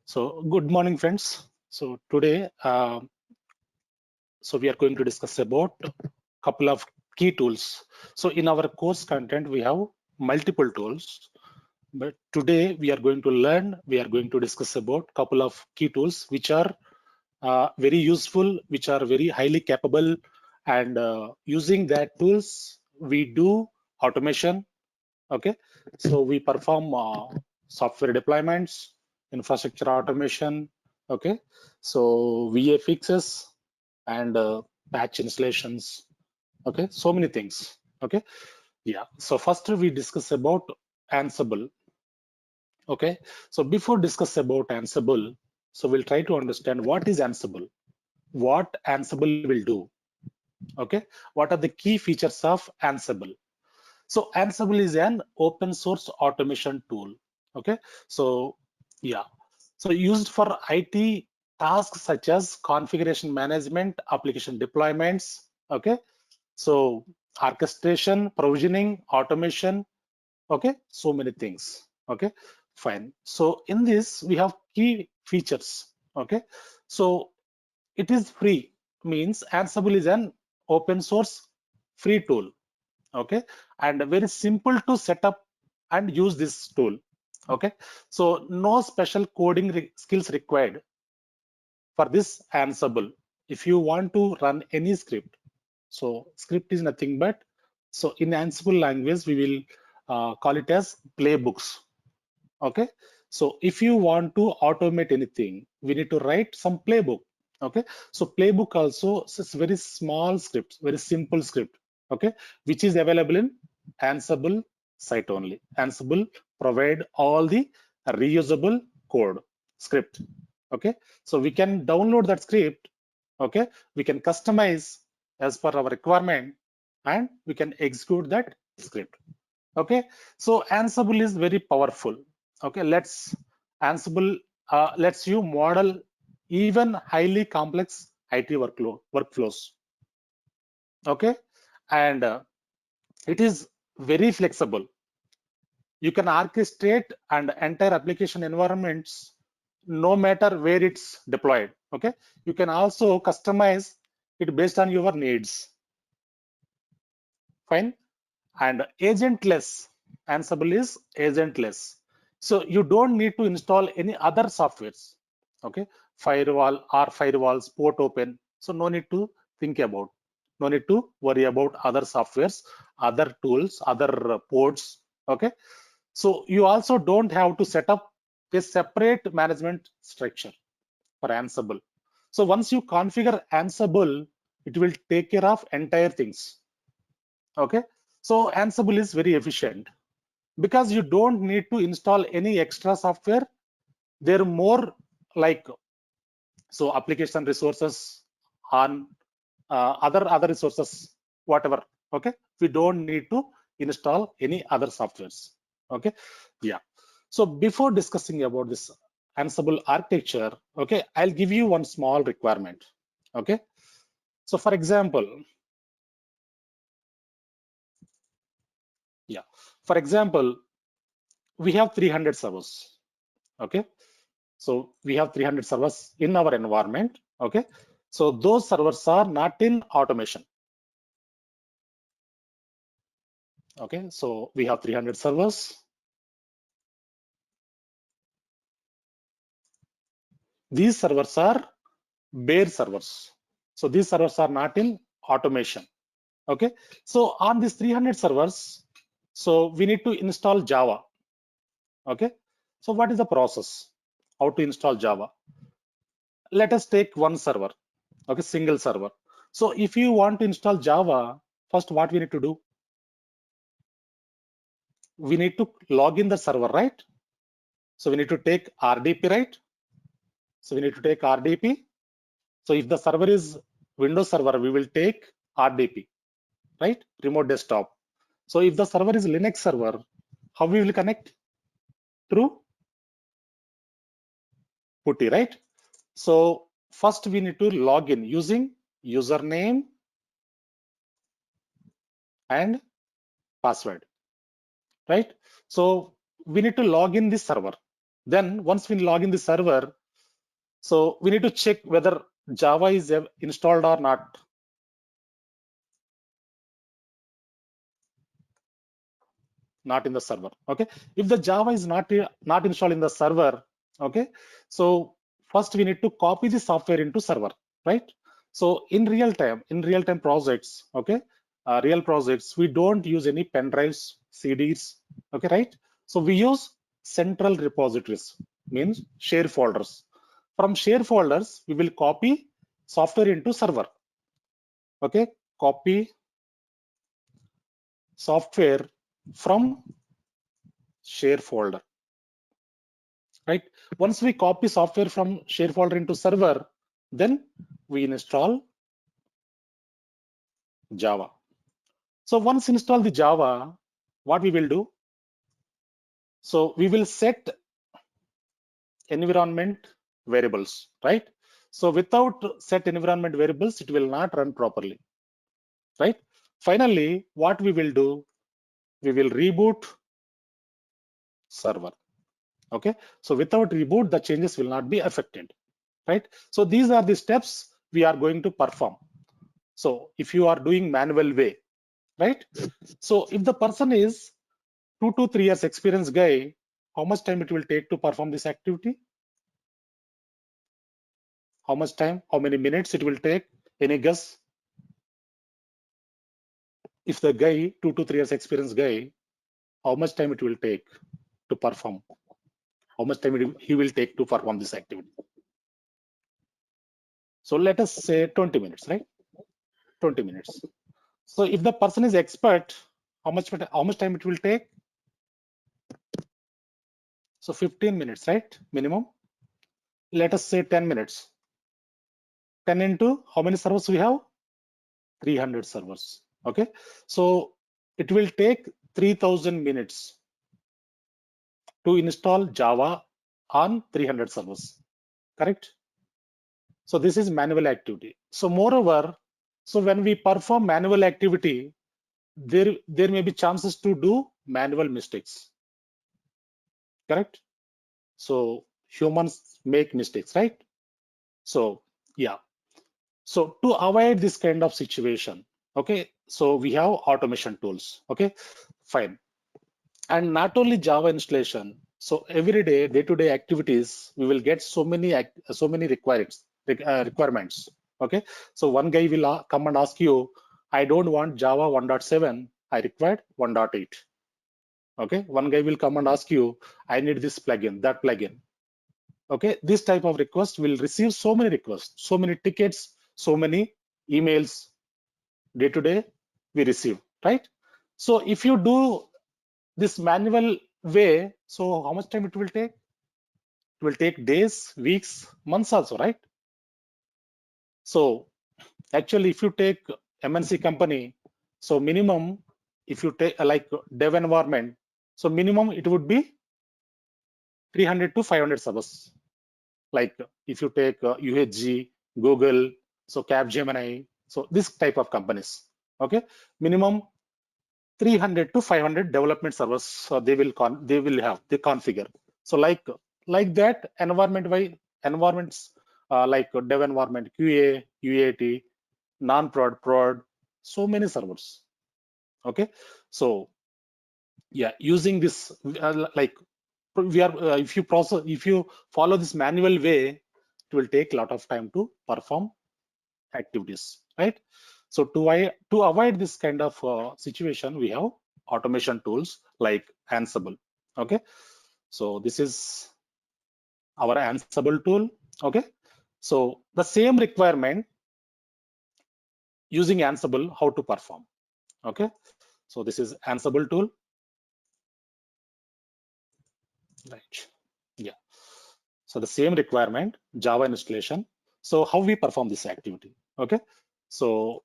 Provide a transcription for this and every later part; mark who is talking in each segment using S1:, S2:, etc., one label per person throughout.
S1: So good morning, friends. So today, we are going to discuss about a couple of key tools. So in our course content, we have multiple tools, but today we are going to discuss about a couple of key tools which are very useful, which are very highly capable, and using that tools, we do automation. Okay, so we perform software deployments, infrastructure automation. Okay, so VA fixes and patch installations. Okay, so many things. Okay, yeah. So first we discuss about Ansible. Okay, so before discuss about Ansible, so we'll try to understand what is Ansible, what Ansible will do. Okay, what are the key features of Ansible? So Ansible is an open source automation tool. Okay, so yeah, so used for IT tasks such as configuration management, application deployments. Okay, so orchestration, provisioning, automation. Okay, so many things. Okay, fine. So in this we have key features. Okay, so it is free, means Ansible is an open source free tool. Okay, and very simple to set up and use this tool. Okay, so no special coding skills required for this Ansible. If you want to run any script, so script is nothing but, so in Ansible language we will call it as playbooks. Okay, so if you want to automate anything, we need to write some playbook. Okay, so playbook also is very small script, very simple script. Okay, which is available in Ansible site only. Ansible provide all the reusable code script. Okay, so we can download that script. Okay, we can customize as per our requirement, and we can execute that script. Okay, so Ansible is very powerful. Okay, Ansible lets you model even highly complex IT workflows. Okay, and it is very flexible. You can orchestrate and entire application environments no matter where it's deployed. Okay, you can also customize it based on your needs. Fine. And agentless, Ansible is agentless. So you don't need to install any other softwares. Okay, firewall or firewalls, port open. So no need to think about, no need to worry about other softwares, other tools, other ports. Okay, so you also don't have to set up a separate management structure for Ansible. So once you configure Ansible, it will take care of entire things. Okay, so Ansible is very efficient because you don't need to install any extra software. They're more like, so application resources on other resources, whatever. Okay, we don't need to install any other softwares. Okay, yeah. So before discussing about this Ansible architecture, okay, I'll give you one small requirement. Okay, so for example, yeah, for example, we have 300 servers. Okay, so we have 300 servers in our environment. Okay, so those servers are not in automation. Okay, so we have 300 servers. These servers are bare servers. So these servers are not in automation. Okay, so on these 300 servers, so we need to install Java. Okay, so what is the process? How to install Java? Let us take one server. Okay, single server. So if you want to install Java, first what we need to do? We need to log in the server, right? So we need to take RDP, right? So we need to take RDP. So if the server is Windows server, we will take RDP, right? Remote desktop. So if the server is Linux server, how we will connect? Through PuTTY, right? So first we need to log in using username and password, right? So we need to log in this server. Then once we log in the server, so we need to check whether Java is installed or not. Not in the server. Okay, if the Java is not installed in the server, okay, so first we need to copy the software into server, right? So in real time projects, okay, real projects, we don't use any pen drives, CDs, okay, right? So we use central repositories, means share folders. From share folders, we will copy software into server. Okay, copy software from share folder, right? Once we copy software from share folder into server, then we install Java. So once install the Java, what we will do? So we will set environment variables, right? So without set environment variables, it will not run properly, right? Finally, what we will do? We will reboot server. Okay, so without reboot, the changes will not be affected, right? So these are the steps we are going to perform. So if you are doing manual way, right? So if the person is 2 to 3 years experienced guy, how much time it will take to perform this activity? How much time? How many minutes it will take? Any guess? If the guy, 2 to 3 years experienced guy, how much time it will take to perform? How much time he will take to perform this activity? So let us say 20 minutes, right? 20 minutes. So if the person is expert, how much time it will take? So 15 minutes, right? Minimum. Let us say 10 minutes. 10 into how many servers we have? 300 servers. Okay, so it will take 3000 minutes to install Java on 300 servers, correct? So this is manual activity. So moreover, so when we perform manual activity, there may be chances to do manual mistakes, correct? So humans make mistakes, right? So yeah, so to avoid this kind of situation, okay, so we have automation tools, okay, fine. And not only Java installation, so every day, day-to-day activities, we will get so many requirements. Okay, so one guy will come and ask you, I don't want Java 1.7, I required 1.8. Okay, one guy will come and ask you, I need this plugin, that plugin. Okay, this type of request will receive so many requests, so many tickets, so many emails. Day to day we receive, right? So if you do this manual way, so how much time it will take? It will take days, weeks, months also, right? So actually, if you take MNC company, so minimum, if you take like dev environment, so minimum it would be 300 to 500 servers. Like if you take UHG, Google, so Capgemini, so this type of companies, okay, minimum 300 to 500 development servers, so they will configure. So like that environments like dev environment, QA, UAT, non-prod, prod, so many servers. Okay, so yeah, using this like we are if you follow this manual way, it will take a lot of time to perform activities, right? So to avoid this kind of situation, we have automation tools like Ansible. Okay, so this is our Ansible tool. Okay, so the same requirement using Ansible, how to perform. Okay, so this is Ansible tool, right? Yeah, so the same requirement, Java installation. So how we perform this activity? Okay, so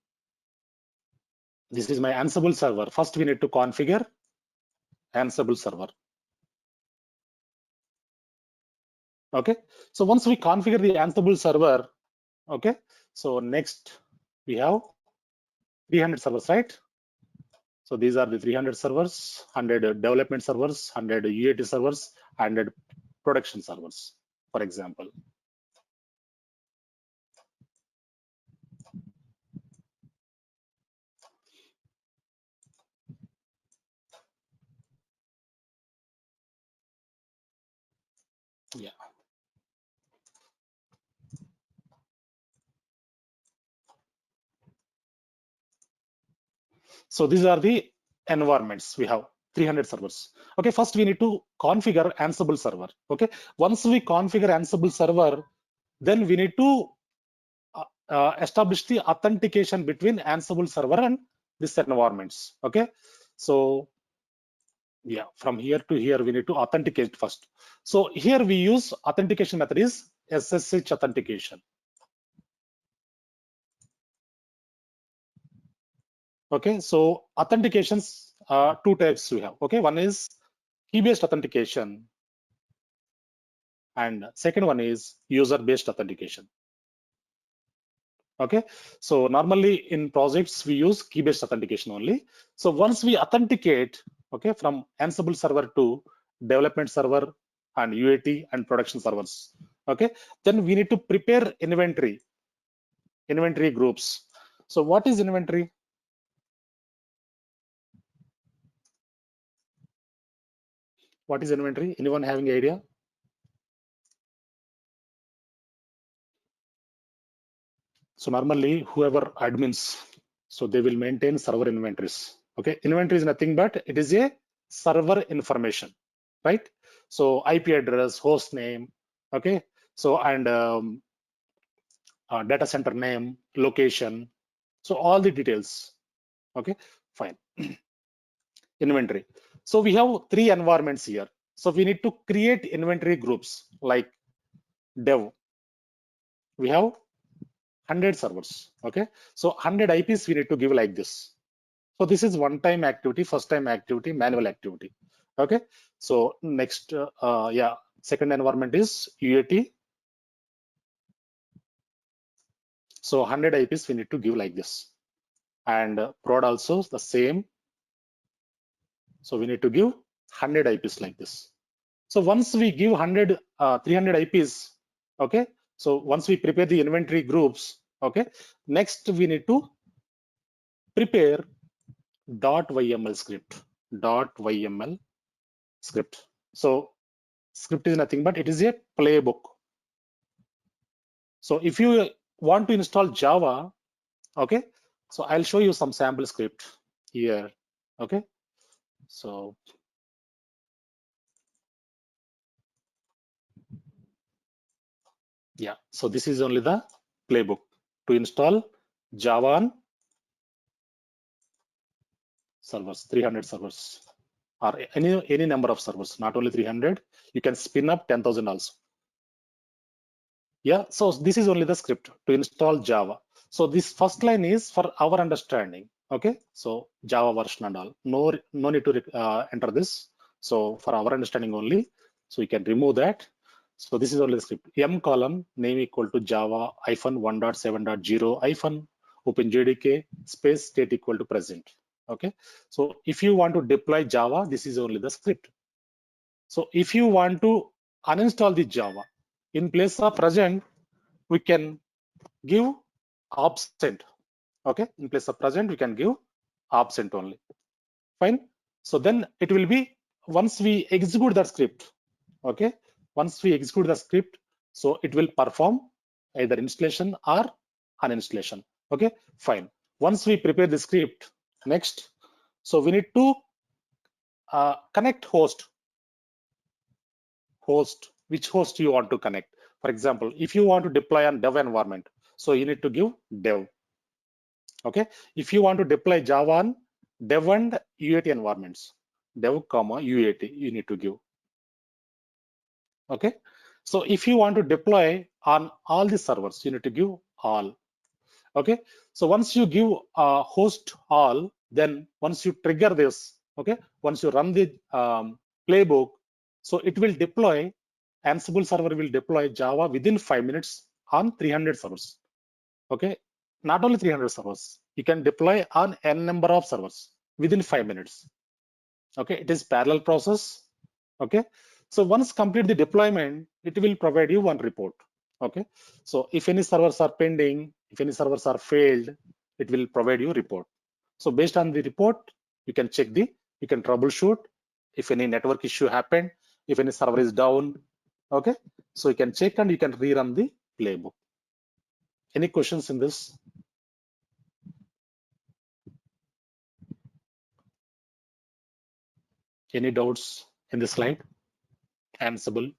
S1: this is my Ansible server. First, we need to configure Ansible server. Okay, so once we configure the Ansible server, okay, so next we have 300 servers, right? So these are the 300 servers, 100 development servers, 100 UAT servers, 100 production servers, for example. Yeah. So these are the environments. We have 300 servers. Okay, first we need to configure Ansible server. Okay, once we configure Ansible server, then we need to establish the authentication between Ansible server and this environments. Okay, so yeah, from here to here we need to authenticate first. So here we use authentication method is SSH authentication. Okay, so authentications, two types we have. Okay, one is key-based authentication, and second one is user-based authentication. Okay, so normally in projects we use key-based authentication only. So once we authenticate, okay, from Ansible server to development server and UAT and production servers, okay, then we need to prepare inventory groups. So what is inventory? What is inventory? Anyone having idea? So normally whoever admins, so they will maintain server inventories. Okay, inventory is nothing but it is a server information, right? So IP address, host name, okay. So and data center name, location. So all the details. Okay, fine. Inventory. So we have three environments here. So we need to create inventory groups like dev. We have 100 servers. Okay, so 100 IPs we need to give like this. So this is one-time activity, first-time activity, manual activity. Okay, so next, yeah, second environment is UAT. So 100 IPs we need to give like this, and prod also the same. So we need to give 100 IPs like this. So once we give 300 IPs, okay. So once we prepare the inventory groups, okay. Next we need to prepare .yml script. .yml script. So script is nothing but it is a playbook. So if you want to install Java, okay, so I'll show you some sample script here. Okay, so yeah, so this is only the playbook to install Java on servers, 300 servers, or any number of servers, not only 300. You can spin up 10,000 also. Yeah, so this is only the script to install Java. So this first line is for our understanding. Okay, so Java version and all. No need to enter this. So for our understanding only. So we can remove that. So this is only the script. M column name equal to Java -1.7.0 OpenJDK space state equal to present. Okay, so if you want to deploy Java, this is only the script. So if you want to uninstall the Java, in place of present, we can give absent. Okay, in place of present, we can give absent only. Fine. So then it will be once we execute that script. Okay, once we execute the script, so it will perform either installation or uninstallation. Okay, fine. Once we prepare the script, next, so we need to connect host. Which host you want to connect? For example, if you want to deploy on dev environment, so you need to give dev. Okay, if you want to deploy Java on dev and UAT environments, dev comma UAT you need to give. Okay, so if you want to deploy on all the servers, you need to give all. Okay, so once you give host all, then once you trigger this, okay, once you run the playbook, so it will deploy. Ansible server will deploy Java within 5 minutes on 300 servers. Okay, not only 300 servers, you can deploy on n number of servers within 5 minutes. Okay, it is parallel process. Okay, So once complete the deployment, it will provide you one report. Okay. So if any servers are pending, if any servers are failed, it will provide you report. So based on the report, you can check you can troubleshoot if any network issue happened, if any server is down. Okay. So you can check and you can rerun the playbook. Any questions in this? Any doubts in this slide? Ansible.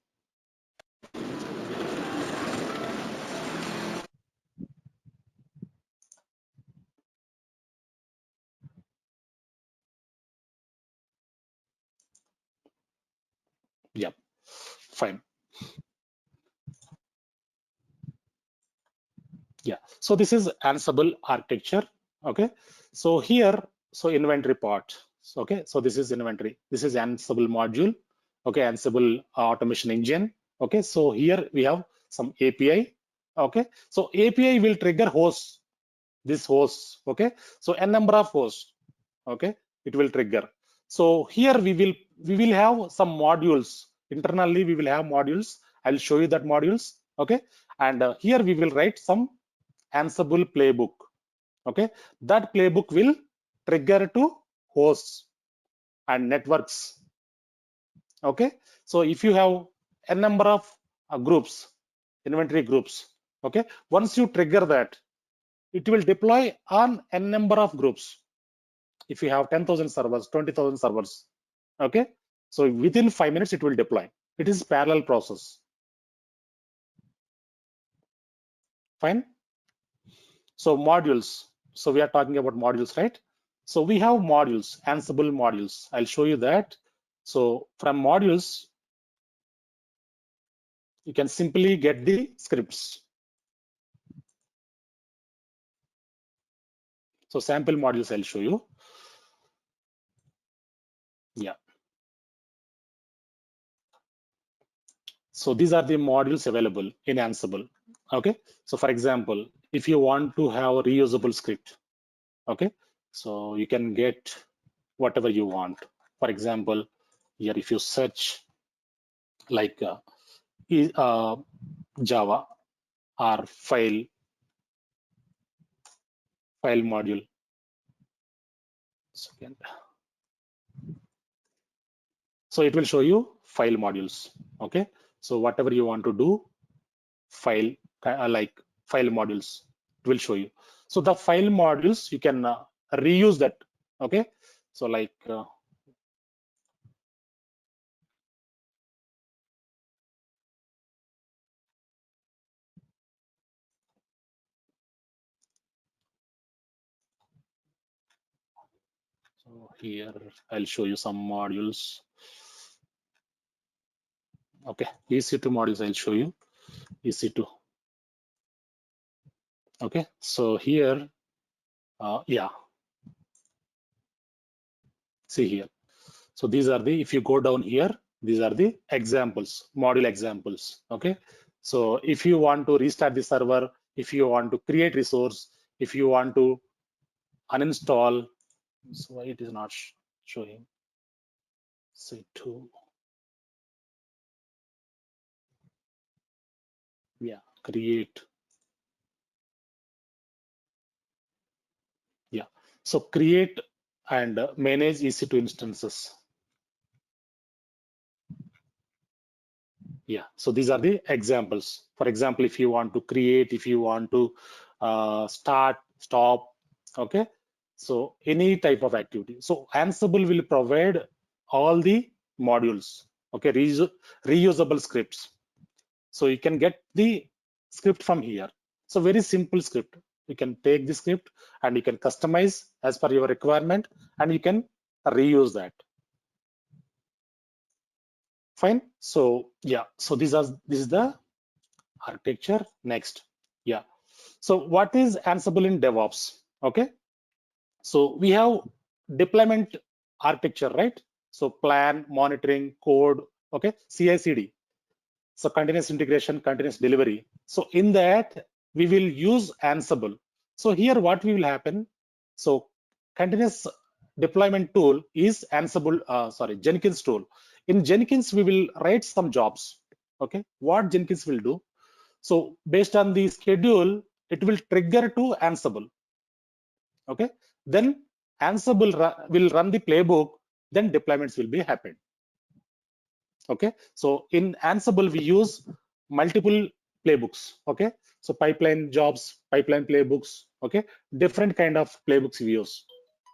S1: Yeah, fine. Yeah, so this is Ansible architecture. Okay, so here, so inventory part. Okay, so this is inventory. This is Ansible module. Okay, Ansible automation engine. Okay, so here we have some API. Okay, so API will trigger hosts. This hosts. Okay, so n number of hosts. Okay, it will trigger. So here we will have some modules internally. We will have modules. I'll show you that modules. Okay, and here we will write some Ansible playbook. Okay, that playbook will trigger to hosts and networks. Okay, so if you have a number of groups, inventory groups. Okay, once you trigger that, it will deploy on a number of groups. If you have 10,000 servers, 20,000 servers. Okay, so within 5 minutes it will deploy. It is parallel process. Fine. So modules. So we are talking about modules, right? So we have modules, Ansible modules. I'll show you that. So from modules, you can simply get the scripts. So sample modules I'll show you. Yeah. So these are the modules available in Ansible. Okay. So for example, if you want to have a reusable script, okay, so you can get whatever you want. For example, here if you search like Java or file module. Second. So it will show you file modules. Okay. So whatever you want to do, file like file modules, it will show you. So the file modules you can reuse that. Okay. So like so here I'll show you some modules. Okay, EC2 modules I'll show you. EC2. Okay, so here, yeah, see here. So these are the, if you go down here, these are the examples, module examples. Okay, so if you want to restart the server, if you want to create resource, if you want to uninstall, so why it is not showing? C2. Yeah, create. Yeah, so create and manage EC2 instances. Yeah, so these are the examples. For example, if you want to create, if you want to start, stop, okay, so any type of activity. So Ansible will provide all the modules, okay, reusable scripts. So you can get the script from here. So very simple script. You can take the script and you can customize as per your requirement and you can reuse that. Fine. So yeah, so this is the architecture. Next. Yeah. So what is Ansible in DevOps? Okay. So we have deployment architecture, right? So plan, monitoring, code, okay, CI/CD. So continuous integration, continuous delivery. So in that we will use Ansible. So here what will happen? So continuous deployment tool is Ansible, Jenkins tool. in Jenkins, we will write some jobs. Okay, what Jenkins will do? So based on the schedule, it will trigger to Ansible. Okay, then Ansible will run the playbook, then deployments will be happened. Okay, so in Ansible, we use multiple playbooks. Okay, so pipeline jobs, pipeline playbooks. Okay, different kind of playbooks we use.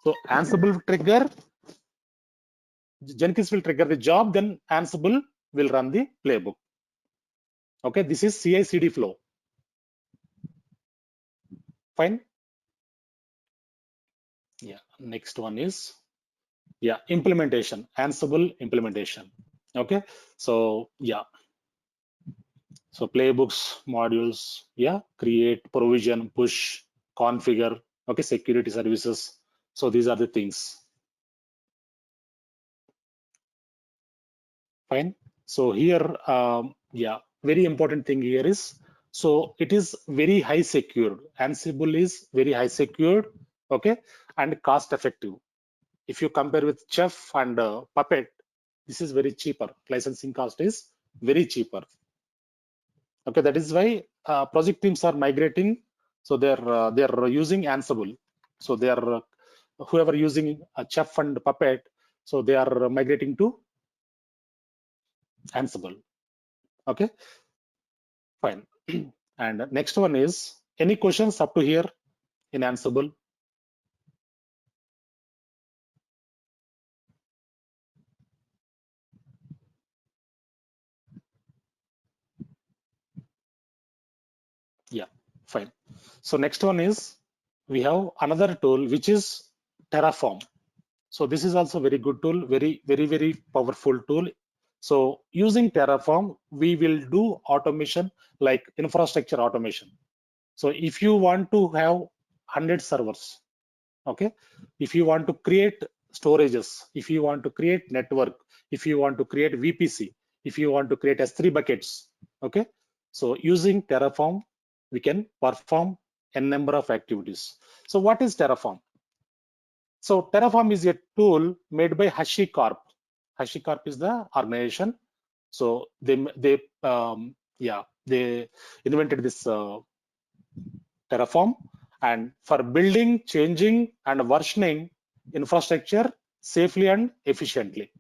S1: So Ansible trigger, Jenkins will trigger the job, then Ansible will run the playbook. Okay, this is CI/CD flow. Fine. Yeah, next one is implementation, Ansible implementation. Okay, so so playbooks, modules, create, provision, push, configure, okay, security services. So these are the things. Fine. So here, very important thing here is, so it is very high secured. Ansible is very high secured, okay, and cost effective. If you compare with Chef and Puppet, this is very cheaper. Licensing cost is very cheaper. Okay, that is why project teams are migrating. So they're using Ansible. So they are whoever using Chef and Puppet, so they are migrating to Ansible. Okay, fine. And next one is, any questions up to here in Ansible? Yeah, fine. So next one is, we have another tool which is Terraform. So this is also very good tool, very powerful tool. So using Terraform, we will do automation like infrastructure automation. So if you want to have 100 servers, okay, if you want to create storages, if you want to create network, if you want to create VPC, if you want to create S3 buckets, okay, so using Terraform, we can perform a number of activities. So what is Terraform? So Terraform is a tool made by HashiCorp. HashiCorp is the organization. So they invented this Terraform, and for building, changing, and versioning infrastructure safely and efficiently.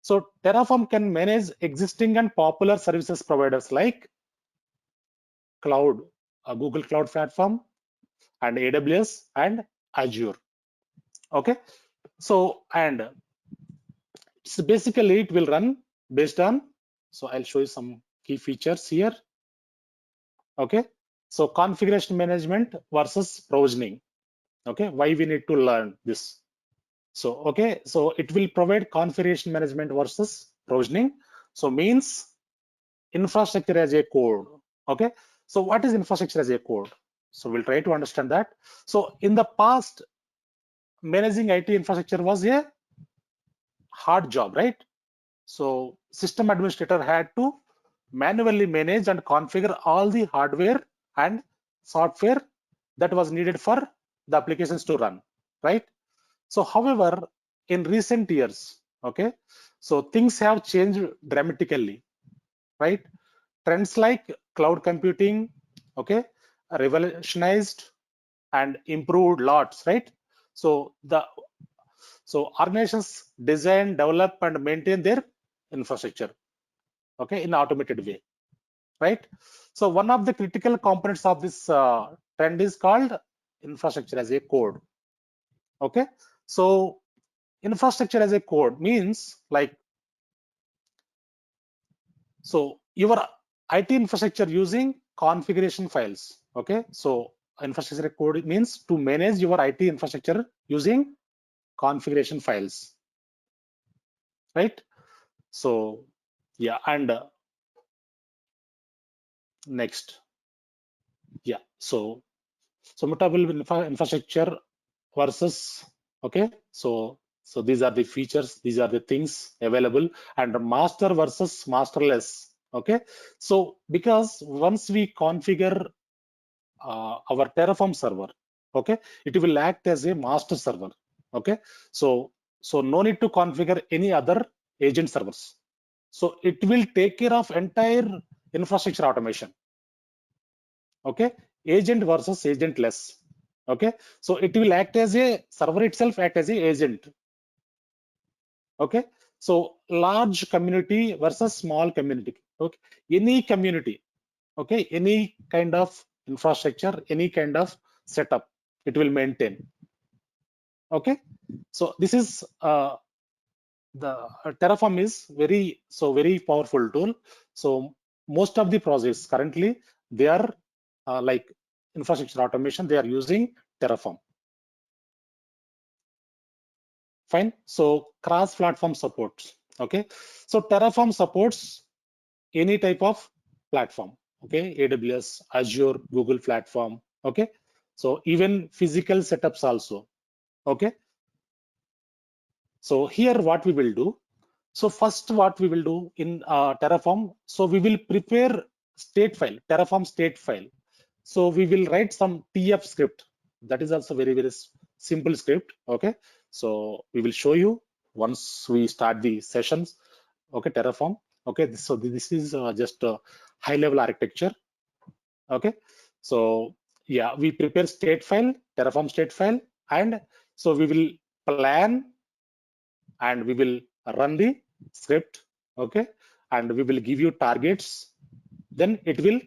S1: So Terraform can manage existing and popular services providers like cloud, Google Cloud Platform, and AWS and Azure. Okay, so and so basically it will run based on, so I'll show you some key features here. Okay, so configuration management versus provisioning. Okay, why we need to learn this? So okay, so it will provide configuration management versus provisioning. So means infrastructure as a code. Okay, so what is infrastructure as a code? So we'll try to understand that. So in the past, managing IT infrastructure was a hard job, right? So system administrator had to manually manage and configure all the hardware and software that was needed for the applications to run, right? So however, in recent years, okay, so things have changed dramatically, right? Trends like cloud computing, okay, revolutionized and improved lots, right? So organizations design, develop, and maintain their infrastructure, okay, in automated way, right? So one of the critical components of this trend is called infrastructure as a code. Okay, so infrastructure as a code means like, so your IT infrastructure using configuration files. Okay, so infrastructure code means to manage your IT infrastructure using configuration files, right? So and next, so mutable infrastructure versus, okay, so these are the features, these are the things available, and master versus masterless. Okay, so because once we configure our Terraform server, okay, it will act as a master server. Okay, so no need to configure any other agent servers. So it will take care of entire infrastructure automation. Okay, agent versus agentless. Okay, so it will act as a server itself, act as a agent. Okay, so large community versus small community. Okay, any community, okay, any kind of infrastructure, any kind of setup, it will maintain. Okay, so this is the Terraform is very powerful tool. So most of the projects currently, they are like infrastructure automation, they are using Terraform. Fine. So cross-platform supports. Okay. So Terraform supports any type of platform. Okay. AWS, Azure, Google platform. Okay. So even physical setups also. Okay. So here what we will do. So first what we will do in Terraform. So we will prepare state file, Terraform state file. So we will write some TF script. That is also very simple script. Okay. So we will show you once we start the sessions. Okay, Terraform. Okay, so this is just a high level architecture. Okay, so yeah, we prepare state file, Terraform state file, and so we will plan and we will run the script. Okay, and we will give you targets. Then it will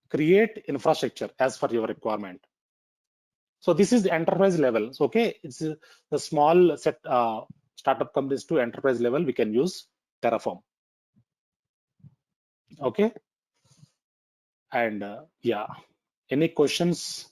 S1: create infrastructure as per your requirement. So this is the enterprise level. So, okay, it's the small set startup companies to enterprise level. We can use Terraform. Okay, and yeah, any questions